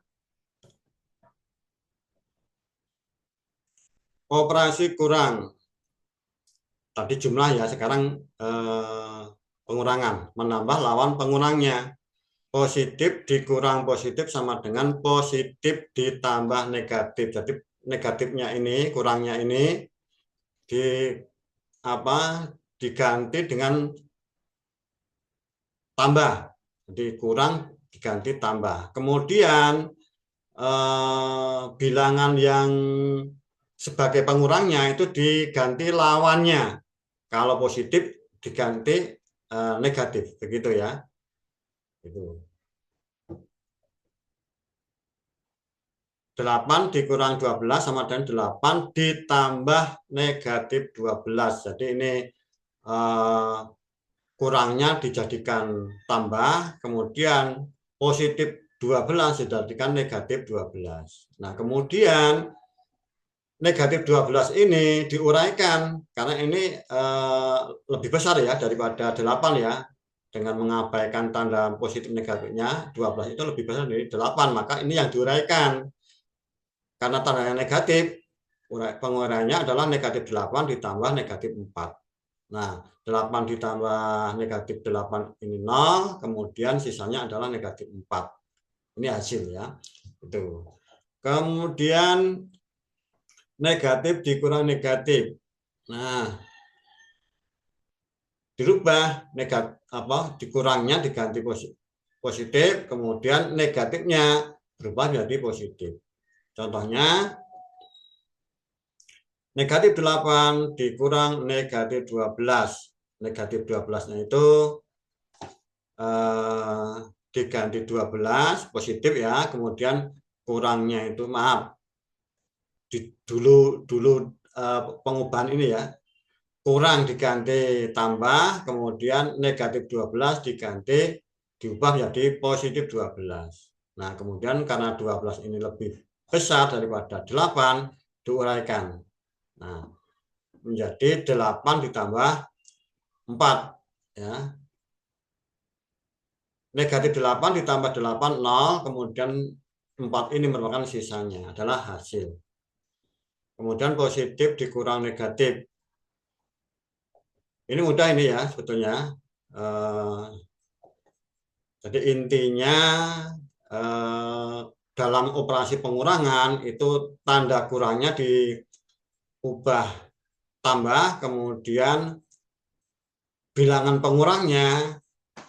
operasi kurang. Tadi jumlah ya, sekarang pengurangan. Menambah lawan pengurangnya. Positif dikurang positif sama dengan positif ditambah negatif. Jadi negatifnya ini, kurangnya ini diganti dengan tambah. Jadi kurang diganti tambah. Kemudian bilangan yang sebagai pengurangnya itu diganti lawannya. Kalau positif diganti negatif, begitu ya. Itu. 8 dikurang 12 sama dengan 8 ditambah negatif 12. Jadi ini kurangnya dijadikan tambah, kemudian positif 12 dijadikan negatif 12. Nah, kemudian negatif 12 ini diuraikan karena ini lebih besar ya daripada 8 ya. Dengan mengabaikan tanda positif negatifnya, 12 itu lebih besar dari 8, maka ini yang diuraikan. Karena tandanya negatif, penguraiannya adalah negatif 8 ditambah negatif 4. Nah, 8 ditambah negatif 8 ini 0, kemudian sisanya adalah negatif 4. Ini hasil ya. Itu. Kemudian negatif dikurang negatif. Nah, dirubah negatif dikurangnya diganti positif, kemudian negatifnya berubah menjadi positif. Contohnya negatif 8 dikurang negatif 12. Negatif 12-nya itu diganti 12 positif ya, kemudian kurangnya itu maaf. Dulu pengubahan ini ya. Kurang diganti tambah, kemudian negatif 12 diganti diubah menjadi positif 12. Nah, kemudian karena 12 ini lebih besar daripada 8, diuraikan. Nah, menjadi 8 ditambah 4 ya. Negatif 8 ditambah 8 0, kemudian 4 ini merupakan sisanya adalah hasil. Kemudian positif dikurang negatif. Ini mudah ini ya sebetulnya. Jadi intinya dalam operasi pengurangan itu tanda kurangnya diubah tambah, kemudian bilangan pengurangnya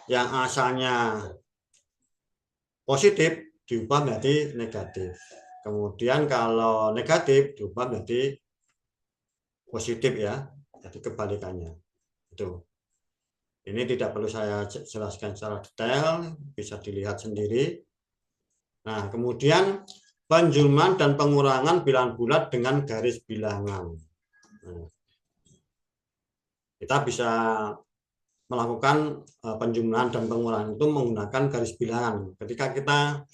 yang asalnya positif diubah menjadi negatif. Kemudian kalau negatif diubah menjadi positif ya. Jadi kebalikannya. Itu. Ini tidak perlu saya jelaskan secara detail, bisa dilihat sendiri. Nah, kemudian penjumlahan dan pengurangan bilangan bulat dengan garis bilangan. Nah, kita bisa melakukan penjumlahan dan pengurangan itu menggunakan garis bilangan. Ketika kita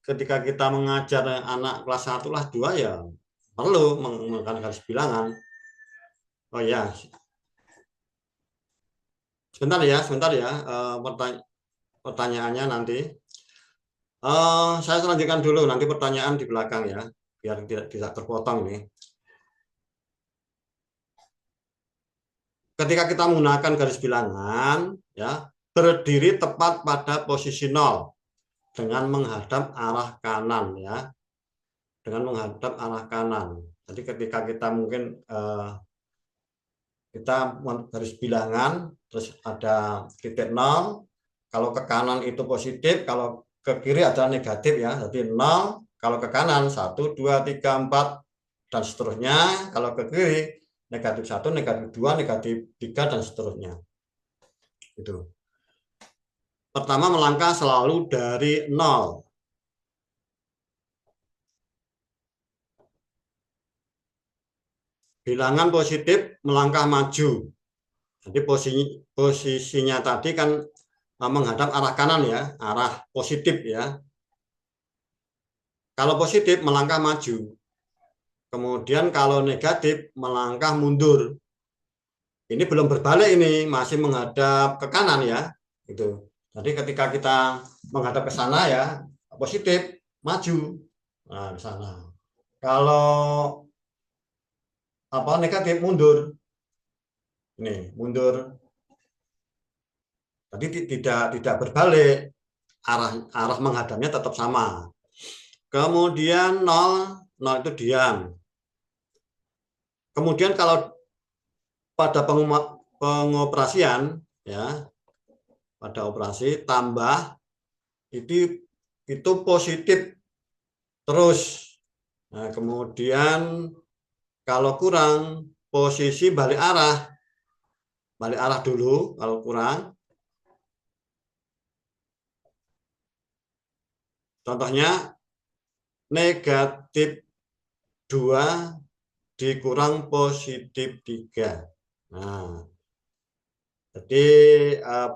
ketika kita mengajar anak kelas 1 kelas 2 ya perlu menggunakan garis bilangan. Oh ya. Sebentar ya, pertanyaannya nanti. Saya lanjutkan dulu, nanti pertanyaan di belakang ya, biar tidak terpotong nih. Ketika kita menggunakan garis bilangan, ya berdiri tepat pada posisi 0 dengan menghadap arah kanan ya, dengan menghadap arah kanan. Jadi ketika kita mungkin kita garis bilangan, terus ada titik 0, kalau ke kanan itu positif, kalau ke kiri adalah negatif ya, jadi 0, kalau ke kanan 1, 2, 3, 4, dan seterusnya, kalau ke kiri negatif 1, negatif 2, negatif 3, dan seterusnya. Itu. Pertama melangkah selalu dari 0. Bilangan positif melangkah maju. Jadi posisinya tadi kan menghadap arah kanan ya, arah positif ya. Kalau positif melangkah maju. Kemudian kalau negatif melangkah mundur. Ini belum berbalik ini, masih menghadap ke kanan ya. Gitu. Jadi ketika kita menghadap ke sana ya, positif maju. Nah, di sana. Kalau negatif mundur. Ini mundur. Jadi tidak berbalik, arah menghadapnya tetap sama. Kemudian 0 itu diam. Kemudian kalau pada pengoperasian ya, pada operasi tambah itu positif terus. Nah, kemudian kalau kurang posisi balik arah dulu kalau kurang. Contohnya negatif 2 dikurang positif 3. Nah, jadi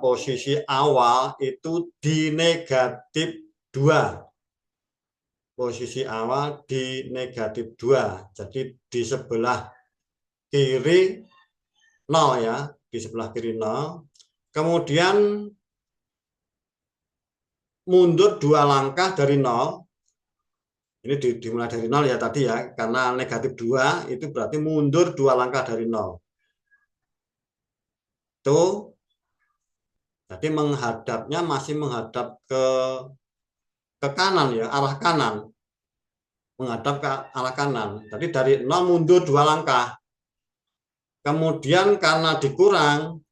posisi awal itu di negatif 2. Posisi awal di negatif 2. Jadi di sebelah kiri 0 ya, di sebelah kiri 0. Kemudian mundur 2 langkah dari 0. Ini dimulai dari 0 ya tadi ya, karena negatif 2 itu berarti mundur 2 langkah dari 0. Itu jadi menghadapnya masih menghadap ke kanan ya, arah kanan. Menghadap ke arah kanan. Jadi dari 0 mundur 2 langkah. Kemudian karena dikurang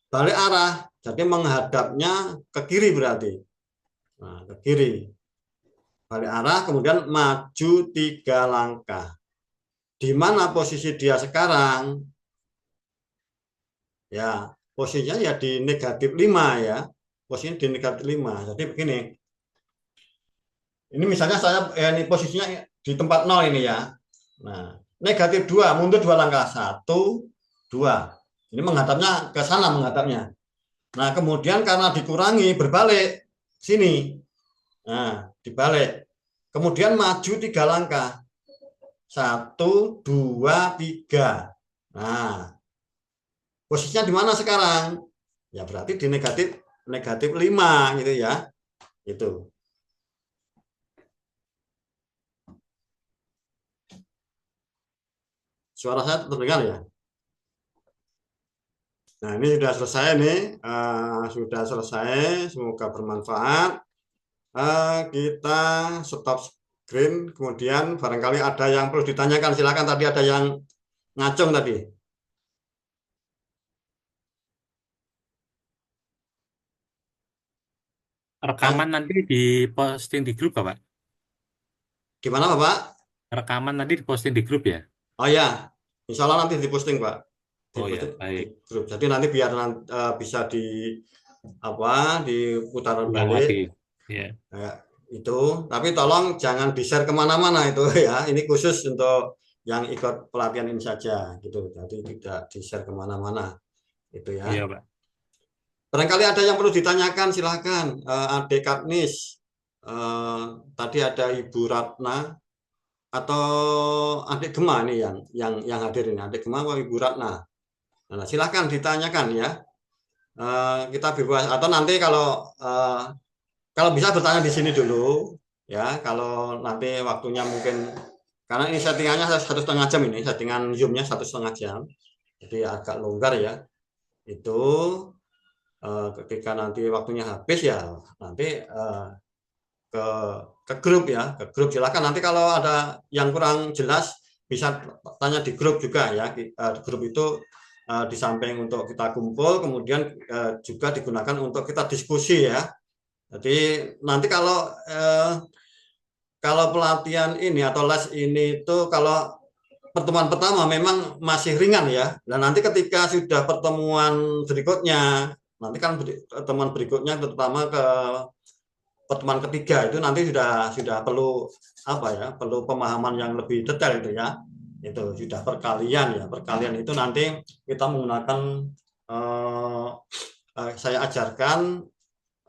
balik arah. Jadi menghadapnya ke kiri berarti. Nah, ke kiri. Balik arah, kemudian maju 3 langkah. Di mana posisi dia sekarang? Ya, posisinya ya di negatif 5 ya. Posisinya di negatif 5. Jadi begini. Ini misalnya saya ini posisinya di tempat 0 ini ya. Nah, negatif 2, mundur 2 langkah. 1, 2. Ini menghadapnya ke sana menghadapnya. Nah, kemudian karena dikurangi berbalik sini. Nah, dibalik. Kemudian maju 3 langkah. 1, 2, 3. Nah, posisinya di mana sekarang? Ya berarti di negatif 5 gitu ya. Itu. Suara saya terdengar ya? Nah, ini sudah selesai nih. Sudah selesai. Semoga bermanfaat. Kita stop screen. Kemudian barangkali ada yang perlu ditanyakan. Silakan, tadi ada yang ngacung tadi. Rekaman nanti diposting di grup, Pak? Gimana Bapak? Rekaman nanti diposting di grup ya? Oh ya, insya Allah nanti diposting Pak. Oh ya, Diposting di baik. grup. Jadi nanti biar bisa diputaran Ulang balik. lagi. Ya. Kayak itu, tapi tolong jangan di-share kemana-mana itu ya. Ini khusus untuk yang ikut pelatihan ini saja gitu. Jadi tidak di-share kemana-mana itu ya. Iya, Pak. Barangkali ada yang perlu ditanyakan, silahkan. Adik Katnis, tadi ada Ibu Ratna atau Adik Gema nih yang hadir ini. Adik Gema atau Ibu Ratna. Nah, silahkan ditanyakan ya. Kita bebas atau nanti kalau bisa bertanya di sini dulu ya. Kalau nanti waktunya mungkin karena ini settingannya 1,5 jam ini, settingan Zoom-nya 1,5 jam, jadi agak longgar ya. Itu ketika nanti waktunya habis ya nanti ke grup ya, ke grup. Silakan nanti kalau ada yang kurang jelas bisa tanya di grup juga ya. Grup itu di samping untuk kita kumpul, kemudian juga digunakan untuk kita diskusi ya. Jadi nanti kalau pelatihan ini atau les ini itu kalau pertemuan pertama memang masih ringan ya. Dan nanti ketika sudah pertemuan berikutnya, nanti kan pertemuan berikutnya terutama ke pertemuan ketiga itu nanti sudah perlu apa ya? Perlu pemahaman yang lebih detail itu ya. Itu sudah perkalian ya. Perkalian itu nanti kita menggunakan saya ajarkan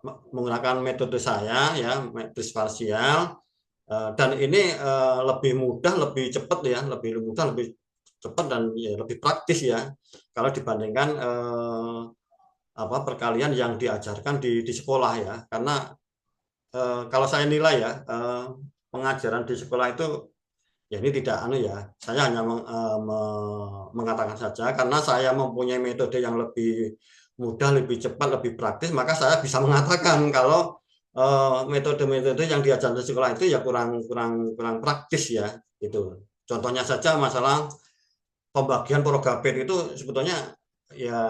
menggunakan metode saya ya, metode parsial. Dan ini lebih mudah, lebih cepat ya, lebih mudah, lebih cepat dan ya, lebih praktis ya kalau dibandingkan perkalian yang diajarkan di sekolah ya. Karena kalau saya nilai ya pengajaran di sekolah itu ya ini tidak ya. Saya hanya mengatakan saja karena saya mempunyai metode yang lebih mudah, lebih cepat, lebih praktis, maka saya bisa mengatakan kalau metode-metode yang diajarkan di sekolah itu ya kurang praktis ya itu. Contohnya saja masalah pembagian Progapit itu sebetulnya ya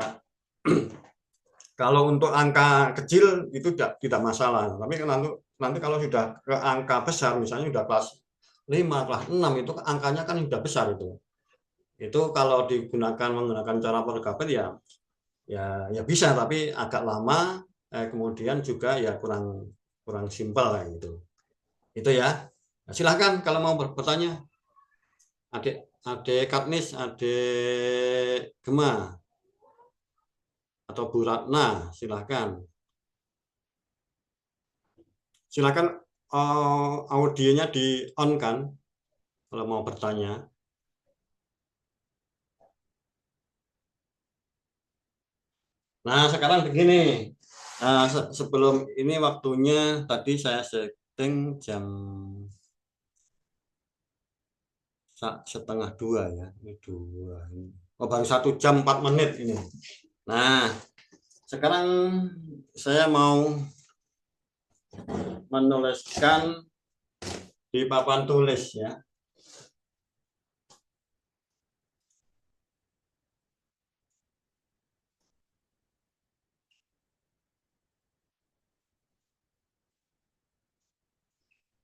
kalau untuk angka kecil itu tidak masalah. Tapi nanti kalau sudah ke angka besar misalnya sudah kelas 5, kelas 6 itu angkanya kan sudah besar itu. Itu kalau menggunakan cara Progapit ya bisa tapi agak lama kemudian juga ya kurang simpel kayak gitu. Itu ya. Nah, silahkan kalau mau bertanya, adik Katnis, adik Gema, atau Bu Ratna, silahkan. Silahkan audionya di on kan, kalau mau bertanya. Nah, sekarang begini. Sebelum ini waktunya tadi saya setting jam setengah dua ya. Ini dua. Oh, baru 1 jam 4 menit ini. Nah, sekarang saya mau menuliskan di papan tulis ya.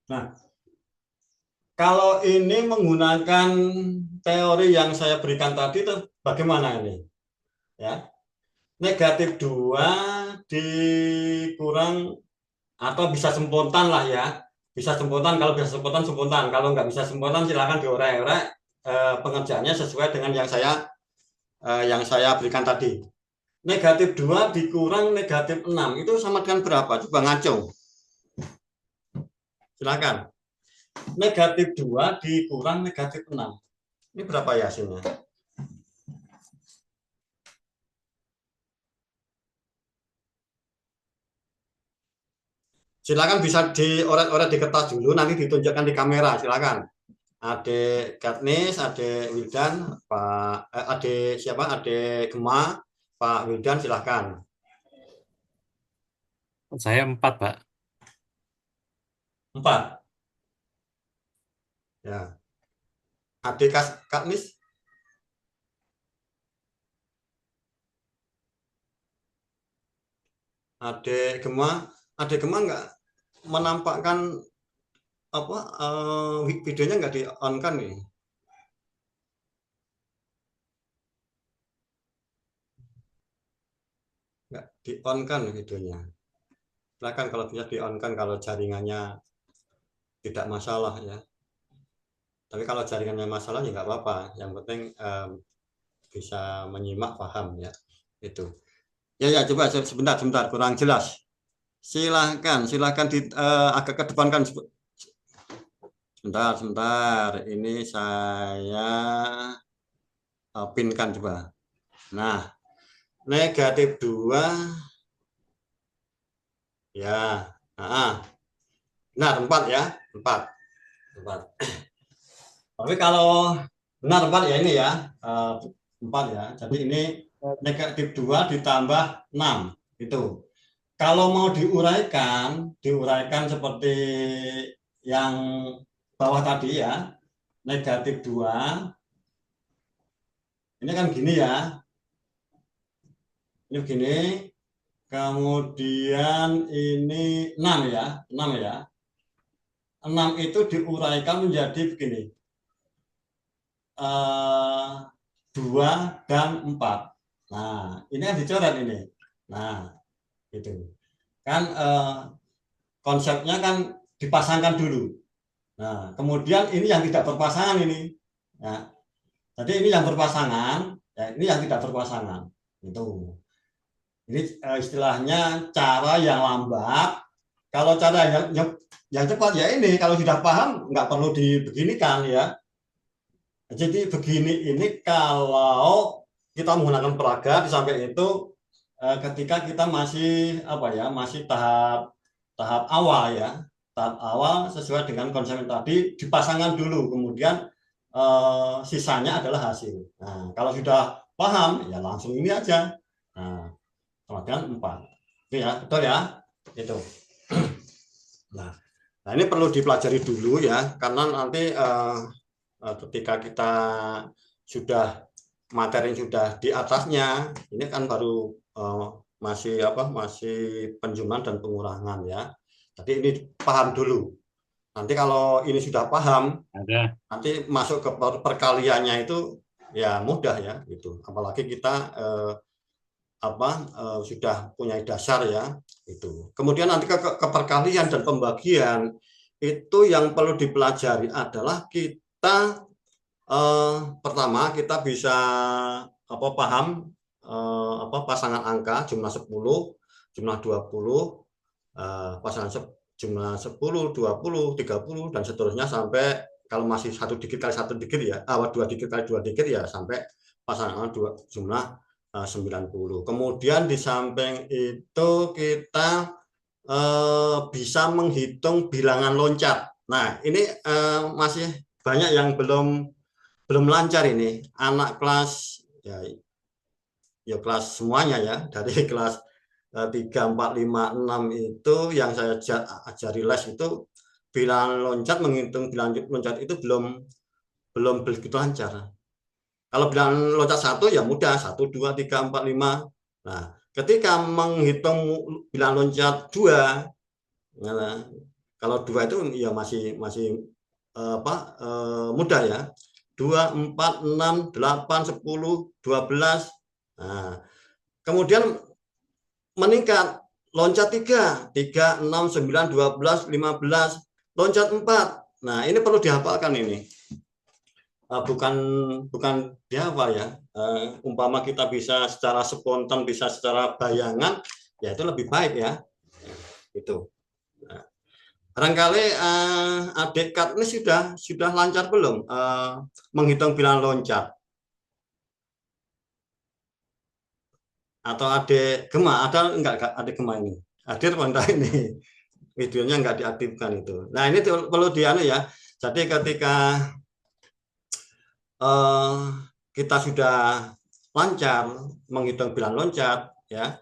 Nah, kalau ini menggunakan teori yang saya berikan tadi itu bagaimana ini? Ya. Negatif 2 dikurang atau bisa spontan lah ya. Bisa spontan, kalau bisa spontan spontan. Kalau nggak bisa spontan silakan diorek-orek pengerjaannya sesuai dengan yang saya berikan tadi. Negatif 2 dikurang negatif 6 itu sama dengan berapa? Coba ngaco. Silakan. Negatif 2 dikurang negatif 6. Ini berapa ya hasilnya? Silakan bisa dioret-oret di kertas dulu, nanti ditunjukkan di kamera. Silakan. Adik Katnis, adik Wildan, adik siapa? Adik Gema, Pak Wildan, silahkan. Saya 4, Pak. 4. Ya. Adik Katnis, adik Gema nggak menampakkan apa videonya nggak di on kan nih? Nggak di on kan videonya. Silakan kalau bisa di on kan kalau jaringannya tidak masalah ya. Tapi kalau jaringannya masalah ya nggak apa-apa. Yang penting bisa menyimak paham ya. Itu. Ya coba sebentar kurang jelas. Silahkan agak kedepankan sebentar. Ini saya pinkan coba. Nah, negatif 2 ya. Nah, 4 ya. 4. Tapi kalau benar 4 ya ini ya. 4 ya. Jadi ini negatif 2 ditambah 6 itu. Kalau mau diuraikan seperti yang bawah tadi ya, negatif 2, ini kan gini ya, ini begini, kemudian ini 6 ya, 6 ya, 6 itu diuraikan menjadi begini, 2 dan 4. Nah, ini kan dicoret ini. Nah, itu kan konsepnya kan dipasangkan dulu. Nah, kemudian ini yang tidak berpasangan ini. Ya. Jadi ini yang berpasangan, ya ini yang tidak berpasangan. Itu. Ini istilahnya cara yang lambat. Kalau cara yang cepat ya ini, kalau sudah paham nggak perlu dibeginikan ya. Jadi begini ini kalau kita menggunakan peragat di samping itu ketika kita masih masih tahap awal ya. Tahap awal sesuai dengan konsep tadi dipasangkan dulu, kemudian sisanya adalah hasil. Nah, kalau sudah paham ya langsung ini aja. Nah, kemudian 4. Itu ya, betul ya? Itu. Nah, ini perlu dipelajari dulu ya, karena nanti ketika kita sudah materi sudah di atasnya, ini kan baru masih penjumlahan dan pengurangan ya. Jadi ini paham dulu. Nanti kalau ini sudah paham, nanti masuk ke perkaliannya itu ya mudah ya gitu. Apalagi kita sudah punya dasar ya itu. Kemudian nanti ke perkalian dan pembagian itu yang perlu dipelajari adalah kita pertama kita bisa paham pasangan angka jumlah 10, jumlah 20, pasangan jumlah 10, 20, 30 dan seterusnya sampai kalau masih 1 digit kali 1 digit ya, 2 digit kali 2 digit ya sampai pasangan jumlah 90. Kemudian di samping itu kita bisa menghitung bilangan loncat. Nah, ini masih banyak yang belum lancar ini. Anak kelas ya kelas semuanya ya, dari kelas 3, 4, 5, 6 itu yang saya ajari les itu bilangan loncat, menghitung bilangan loncat itu belum begitu lancar. Kalau bilangan loncat 1 ya mudah, 1, 2, 3, 4, 5. Nah, ketika menghitung bilangan loncat 2, nah, kalau 2 itu ya masih mudah ya. 2, 4, 6, 8, 10, 12. Nah, kemudian meningkat, loncat 3, 3, 6, 9, 12, 15, loncat 4. Nah, ini perlu dihafalkan ini. Bukan dihafal ya. Umpama kita bisa secara spontan, bisa secara bayangan, ya itu lebih baik ya. Itu. Nah, barangkali adik Kat ini sudah lancar belum menghitung bilangan loncat? Atau adik Gema, ada enggak adik Gema ini? Hadir apa ini? Videonya enggak diaktifkan itu. Nah, ini perlu ya. Jadi ketika kita sudah lancar menghitung bilangan loncat ya,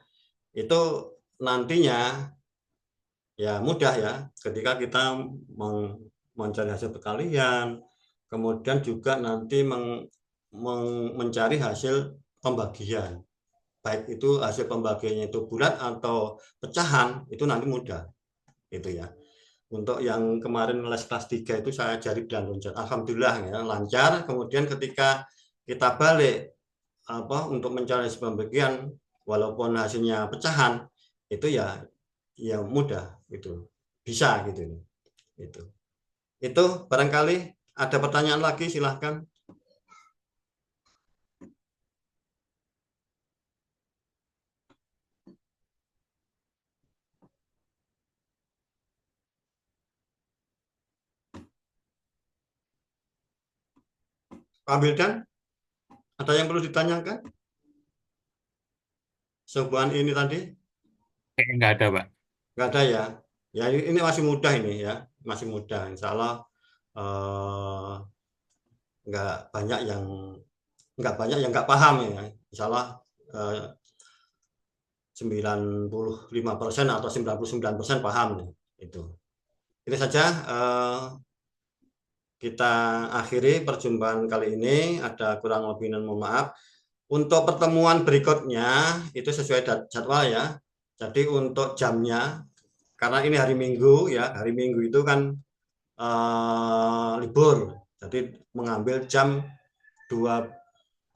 itu nantinya ya mudah ya ketika kita mencari hasil perkalian, kemudian juga nanti mencari hasil pembagian. Baik itu hasil pembagiannya itu bulat atau pecahan, itu nanti mudah. Itu ya. Untuk yang kemarin les kelas 3 itu saya ajari bilangan loncat. Alhamdulillah ya lancar. Kemudian ketika kita balik untuk mencari hasil pembagian, walaupun hasilnya pecahan, itu ya mudah itu. Bisa gitu. Itu barangkali ada pertanyaan lagi, silahkan. Pak Wildan, ada yang perlu ditanyakan? Sebuah ini tadi? Kayaknya nggak ada, Pak. Nggak ada ya. Ya ini masih mudah ini ya, masih mudah. Insya Allah nggak banyak yang nggak paham ya. Insya Allah 95% atau 99% paham nih. Itu. Ini saja kita akhiri perjumpaan kali ini. Ada kurang lebih dan mohon maaf. Untuk pertemuan berikutnya itu sesuai jadwal ya. Jadi untuk jamnya, karena ini hari Minggu ya, hari Minggu itu kan libur. Jadi mengambil jam 13.30.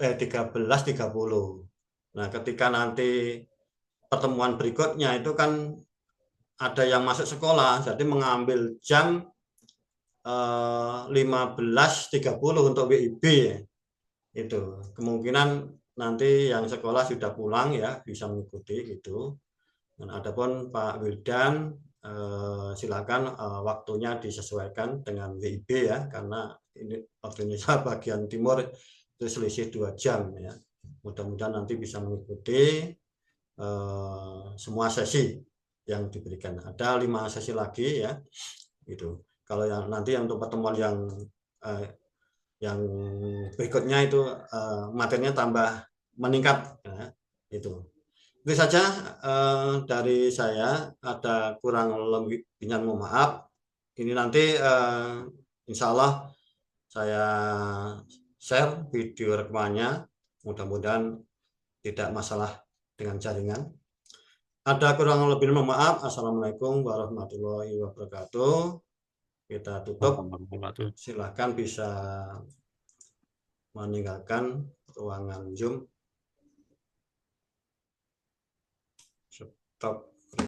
Nah, ketika nanti pertemuan berikutnya itu kan ada yang masuk sekolah, jadi mengambil jam 15.30 untuk WIB. Itu kemungkinan nanti yang sekolah sudah pulang ya, bisa mengikuti itu. Dan adapun Pak Wildan silakan waktunya disesuaikan dengan WIB ya, karena ini waktu Indonesia bagian timur itu selisih 2 jam ya. Mudah-mudahan nanti bisa mengikuti semua sesi yang diberikan. Ada 5 sesi lagi ya. Itu. Kalau yang nanti untuk pertemuan yang berikutnya itu materinya tambah meningkat ya, itu saja dari saya. Ada kurang lebihnya mohon maaf. Ini nanti insya Allah saya share video rekamannya, mudah-mudahan tidak masalah dengan jaringan. Ada kurang lebih mohon maaf. Assalamualaikum warahmatullahi wabarakatuh. Kita tutup. Silakan bisa meninggalkan ruangan Zoom. Stop.